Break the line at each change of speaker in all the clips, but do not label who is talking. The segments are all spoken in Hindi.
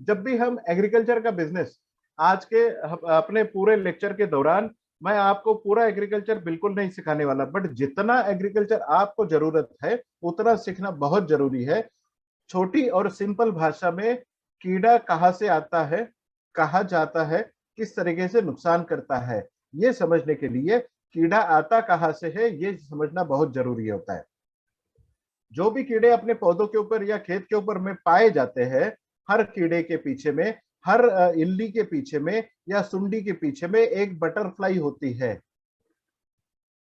जब भी हम एग्रीकल्चर का बिजनेस, आज के अपने पूरे लेक्चर के दौरान मैं आपको पूरा एग्रीकल्चर बिल्कुल नहीं सिखाने वाला, बट जितना एग्रीकल्चर आपको जरूरत है उतना सीखना बहुत जरूरी है। छोटी और सिंपल भाषा में कीड़ा कहाँ से आता है, कहाँ जाता है, किस तरीके से नुकसान करता है, ये समझने के लिए कीड़ा आता कहाँ से है ये समझना बहुत जरूरी होता है। जो भी कीड़े अपने पौधों के ऊपर या खेत के ऊपर में पाए जाते हैं, हर कीड़े के पीछे में, हर इल्ली के पीछे में या सुंडी के पीछे में एक बटरफ्लाई होती है।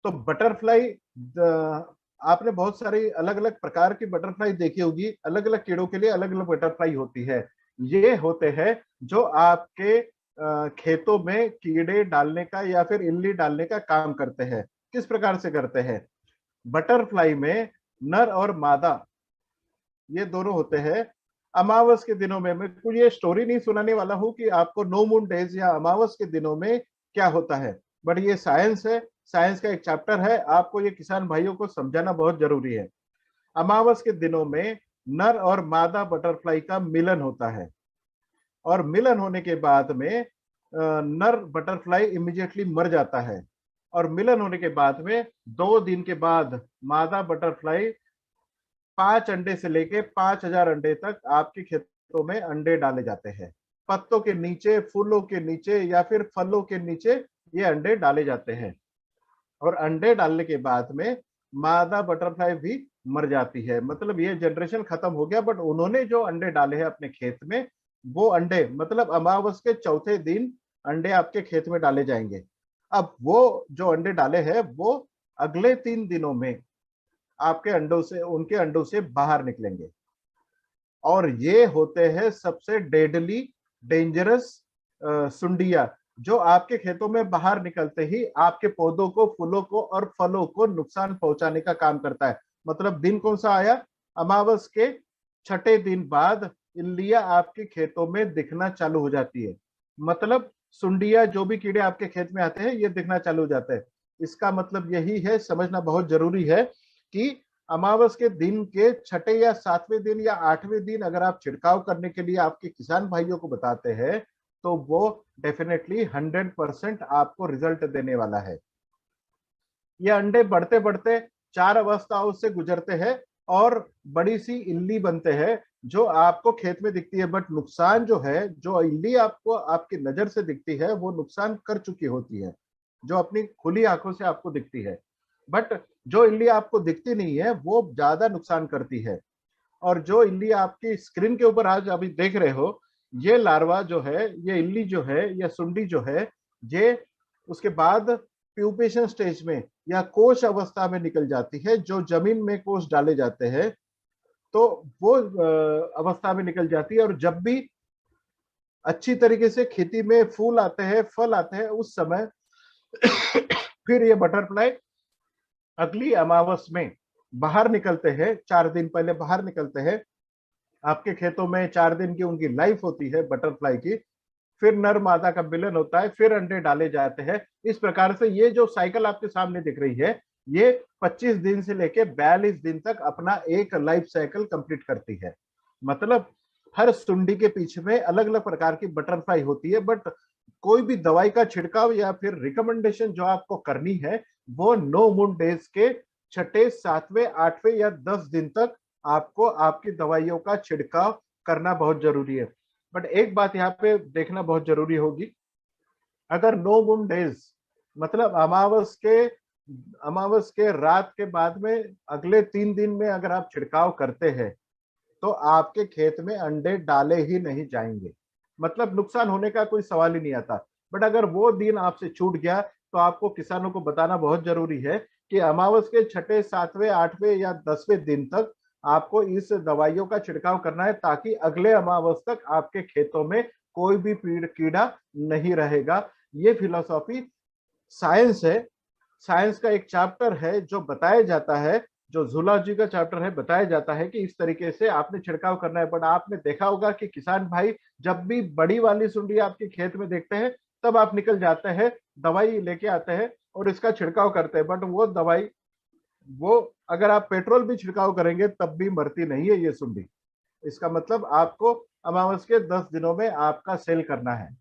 तो बटरफ्लाई, आपने बहुत सारी अलग अलग प्रकार की बटरफ्लाई देखी होगी, अलग अलग कीड़ों के लिए अलग अलग बटरफ्लाई होती है। ये होते हैं जो आपके खेतों में कीड़े डालने का या फिर इल्ली डालने का काम करते हैं। किस प्रकार से करते हैं? बटरफ्लाई में नर और मादा ये दोनों होते हैं। अमावस के दिनों में, मैं कुछ ये स्टोरी नहीं सुनाने वाला हूं कि आपको नो मून डेज या अमावस के दिनों में क्या होता है, बट ये साइंस है, साइंस का एक चैप्टर है, आपको ये किसान भाइयों को समझाना बहुत जरूरी है। अमावस के दिनों में नर और मादा बटरफ्लाई का मिलन होता है, और मिलन होने के बाद में नर बटरफ्लाई इमीडिएटली मर जाता है, और मिलन होने के बाद में 2 दिन के बाद मादा बटरफ्लाई 5 अंडे से लेके 5,000 अंडे तक आपके खेतों में अंडे डाले जाते हैं। पत्तों के नीचे, फूलों के नीचे या फिर फलों के नीचे ये अंडे डाले जाते हैं, और अंडे डालने के बाद में मादा बटरफ्लाई भी मर जाती है। मतलब ये जनरेशन खत्म हो गया, बट उन्होंने जो अंडे डाले हैं अपने खेत में, वो अंडे मतलब अमावस के चौथे दिन अंडे आपके खेत में डाले जाएंगे। अब वो जो अंडे डाले हैं वो अगले 3 दिनों में आपके अंडों से, उनके अंडों से बाहर निकलेंगे, और ये होते हैं सबसे डेडली डेंजरस सुंडिया, जो आपके खेतों में बाहर निकलते ही आपके पौधों को, फूलों को और फलों को नुकसान पहुंचाने का काम करता है। मतलब दिन कौन सा आया? अमावस के छठे दिन बाद इल्लिया आपके खेतों में दिखना चालू हो जाती है। मतलब सुंडिया, जो भी कीड़े आपके खेत में आते हैं ये दिखना चालू हो जाते हैं। इसका मतलब यही है, समझना बहुत जरूरी है कि अमावस के दिन के छठे या सातवें दिन या आठवें दिन अगर आप छिड़काव करने के लिए आपके किसान भाइयों को बताते हैं तो वो डेफिनेटली 100% आपको रिजल्ट देने वाला है। ये अंडे बढ़ते बढ़ते 4 अवस्थाओं से गुजरते हैं और बड़ी सी इल्ली बनते हैं जो आपको खेत में दिखती है, बट नुकसान जो है, जो इल्ली आपको आपकी नजर से दिखती है वो नुकसान कर चुकी होती है, जो अपनी खुली आंखों से आपको दिखती है। बट जो इल्ली आपको दिखती नहीं है वो ज्यादा नुकसान करती है। और जो इल्ली आपकी स्क्रीन के ऊपर आज अभी देख रहे हो, ये लार्वा जो है, ये इल्ली जो है या सुंडी जो है, ये उसके बाद प्यूपेशन स्टेज में या कोश अवस्था में निकल जाती है। जो जमीन में कोश डाले जाते हैं तो वो अवस्था में निकल जाती है, और जब भी अच्छी तरीके से खेती में फूल आते हैं, फल आते हैं, उस समय फिर ये बटरफ्लाई अगली अमावस में बाहर निकलते हैं, 4 दिन पहले बाहर निकलते हैं। आपके खेतों में 4 दिन की उनकी लाइफ होती है बटरफ्लाई की। फिर नर मादा का मिलन होता है, फिर अंडे डाले जाते हैं। इस प्रकार से ये जो साइकिल आपके सामने दिख रही है, ये 25 दिन से लेके 42 दिन तक अपना एक लाइफ साइकिल कंप्लीट करती है। मतलब हर सुंडी के पीछे में अलग अलग प्रकार की बटरफ्लाई होती है, बट कोई भी दवाई का छिड़काव या फिर रिकमेंडेशन जो आपको करनी है वो नो मून डेज के छठे, सातवें, आठवें या 10 दिन तक आपको आपकी दवाइयों का छिड़काव करना बहुत जरूरी है। बट एक बात यहाँ पे देखना बहुत जरूरी होगी, अगर नो मून डेज मतलब अमावस के रात के बाद में अगले 3 दिन में अगर आप छिड़काव करते हैं तो आपके खेत में अंडे डाले ही नहीं जाएंगे। मतलब नुकसान होने का कोई सवाल ही नहीं आता। बट अगर वो दिन आपसे छूट गया तो आपको किसानों को बताना बहुत जरूरी है कि अमावस के छठे, सातवें, आठवें या 10वें दिन तक आपको इस दवाइयों का छिड़काव करना है, ताकि अगले अमावस तक आपके खेतों में कोई भी कीड़ा नहीं रहेगा। ये फिलोसॉफी साइंस है। साइंस का एक चैप्टर है जो बताया जाता है, जो जूलॉजी का चैप्टर है, बताया जाता है कि इस तरीके से आपने छिड़काव करना है। बट आपने देखा होगा कि किसान भाई जब भी बड़ी वाली सुंडी आपके खेत में देखते हैं तब आप निकल जाते हैं, दवाई लेके आते हैं और इसका छिड़काव करते हैं। बट वो दवाई, वो अगर आप पेट्रोल भी छिड़काव करेंगे तब भी मरती नहीं है ये सुंडी। इसका मतलब आपको अमावस के 10 दिनों में आपका सेल करना है।